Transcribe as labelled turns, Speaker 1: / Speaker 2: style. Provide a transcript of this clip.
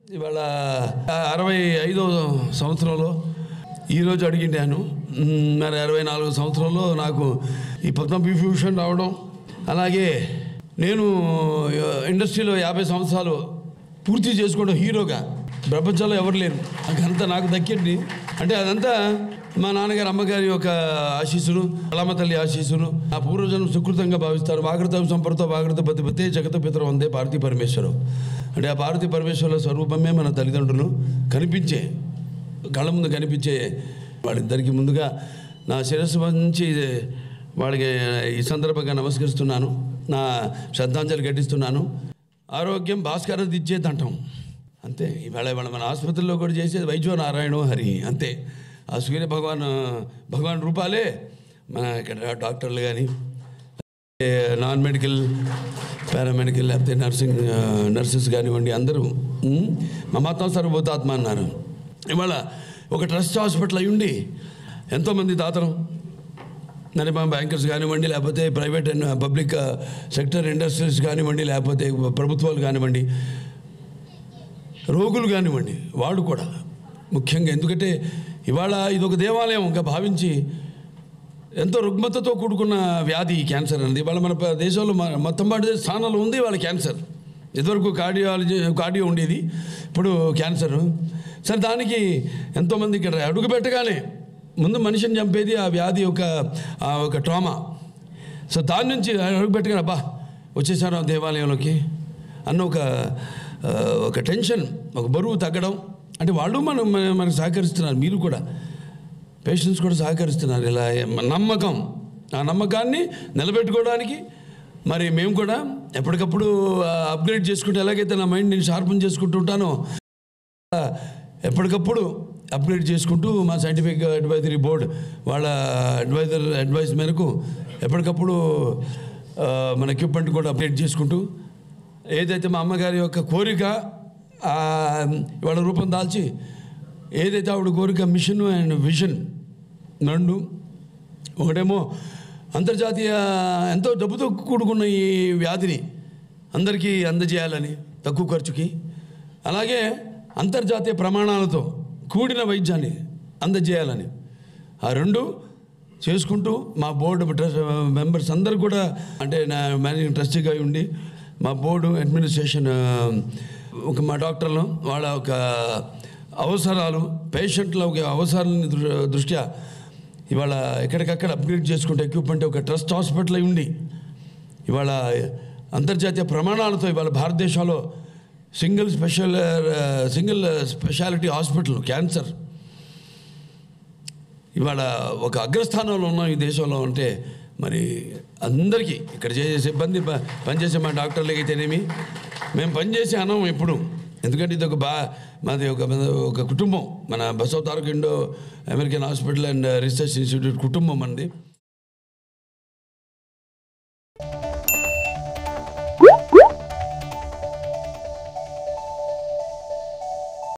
Speaker 1: ఇవాళ 65వ సంవత్సరంలో ఈరోజు అడిగిండాను. మరి 64 సంవత్సరంలో నాకు ఈ పద్మవిభూషణ్ రావడం, అలాగే నేను ఇండస్ట్రీలో 50 సంవత్సరాలు పూర్తి చేసుకోవడం హీరోగా ప్రపంచంలో ఎవరు లేరు. అదంతా నాకు దక్కింది. అంటే అదంతా మా నాన్నగారు అమ్మగారి యొక్క ఆశీస్సులు, అలమ్మ తల్లి ఆశీస్సులు, ఆ పూర్వజన్మ సుకృతంగా భావిస్తారు. వాగృత సంపర్తో వాగృత పతిపతే జగత పితరం వందే పార్వతీ పరమేశ్వరం. అంటే ఆ పార్వతీ పరమేశ్వరుల స్వరూపమే మన తల్లిదండ్రులు కనిపించే, కళ్ళ ముందు కనిపించే వాళ్ళిద్దరికి ముందుగా నా శిరస్సు నుంచి వాళ్ళకి ఈ సందర్భంగా నమస్కరిస్తున్నాను. నా శ్రద్ధాంజలి ఘటిస్తున్నాను. ఆరోగ్యం భాస్కరది ఇచ్చేదంటాం అంతే. ఇవాళ మన ఆసుపత్రిలో కూడా చేసేది వైద్యో నారాయణో హరి అంతే. ఆ సూర్య భగవాన్ రూపాలే మన ఇక్కడ డాక్టర్లు కానీ, నాన్ మెడికల్, పారామెడికల్, లేకపోతే నర్సెస్ కానివ్వండి, అందరూ మమాత్మ సర్వభూతాత్మ అన్నారు. ఇవాళ ఒక ట్రస్ట్ హాస్పిటల్ అయి ఉండి ఎంతోమంది దాతలు, నడిమా బ్యాంకర్స్ కానివ్వండి, లేకపోతే private and public sector industries కానివ్వండి, లేకపోతే ప్రభుత్వాలు కానివ్వండి, రోగులు కానివ్వండి, వాళ్ళు కూడా ముఖ్యంగా. ఎందుకంటే ఇవాళ ఇదొక దేవాలయంగా భావించి ఎంతో రుగ్మతతో కూడుకున్న వ్యాధి క్యాన్సర్ అనేది. ఇవాళ మన దేశంలో మొత్తం పాటు స్థానంలో ఉంది వాళ్ళ క్యాన్సర్. ఇదివరకు కార్డియో ఉండేది, ఇప్పుడు క్యాన్సర్. సరే, దానికి ఎంతోమంది ఇక్కడ అడుగు పెట్టగానే ముందు మనిషిని చంపేది ఆ వ్యాధి ఒక ట్రామా. సో దాని నుంచి అడుగు పెట్టగానే అబ్బా వచ్చేసారు ఆ దేవాలయంలోకి అన్న ఒక టెన్షన్, ఒక బరువు తగ్గడం. అంటే వాళ్ళు మనకు సహకరిస్తున్నారు, మీరు కూడా పేషెంట్స్ కూడా సహకరిస్తున్నారు. ఇలా నమ్మకం, ఆ నమ్మకాన్ని నిలబెట్టుకోవడానికి మరి మేము కూడా ఎప్పటికప్పుడు అప్గ్రేడ్ చేసుకుంటూ, ఎలాగైతే నా మైండ్ నేను షార్పన్ చేసుకుంటూ ఉంటానో ఎప్పటికప్పుడు అప్గ్రేడ్ చేసుకుంటూ మా సైంటిఫిక్ అడ్వైజరీ బోర్డ్ వాళ్ళ అడ్వైస్ మేరకు ఎప్పటికప్పుడు మన ఎక్విప్మెంట్ కూడా అప్గ్రేడ్ చేసుకుంటూ, ఏదైతే మా అమ్మగారి యొక్క కోరిక వాళ్ళ రూపం దాల్చి, ఏదైతే ఆవిడ కోరిక, మిషన్ అండ్ విజన్ రెండు. ఒకటేమో అంతర్జాతీయ ఎంతో డబ్బుతో కూడుకున్న ఈ వ్యాధిని అందరికీ అందజేయాలని తక్కువ ఖర్చుకి, అలాగే అంతర్జాతీయ ప్రమాణాలతో కూడిన వైద్యాన్ని అందజేయాలని, ఆ రెండు చేసుకుంటూ మా బోర్డు మెంబర్స్ అందరూ కూడా, అంటే నా మేనేజింగ్ ట్రస్టీగా ఉండి మా బోర్డు అడ్మినిస్ట్రేషన్, మా డాక్టర్లు వాళ్ళ ఒక అవసరాలు, పేషెంట్ల ఒక అవసరాలని దృష్ట్యా ఇవాళ ఎక్కడికక్కడ అప్గ్రేడ్ చేసుకుంటే ఎక్విప్మెంట్ ఒక ట్రస్ట్ హాస్పిటల్ అయి ఉండి ఇవాళ అంతర్జాతీయ ప్రమాణాలతో ఇవాళ భారతదేశంలో సింగిల్ స్పెషాలిటీ హాస్పిటల్ క్యాన్సర్ ఇవాళ ఒక అగ్రస్థానంలో ఉన్నాం ఈ దేశంలో. అంటే మరి అందరికీ ఇక్కడ చేసే సిబ్బంది, పనిచేసే మా డాక్టర్లకి అయితేనేమి, మేము పనిచేసే అనం ఎప్పుడు. ఎందుకంటే ఇది మాది ఒక కుటుంబం. మన Basava Taraka Indo American hospital and research institute కుటుంబం అండి.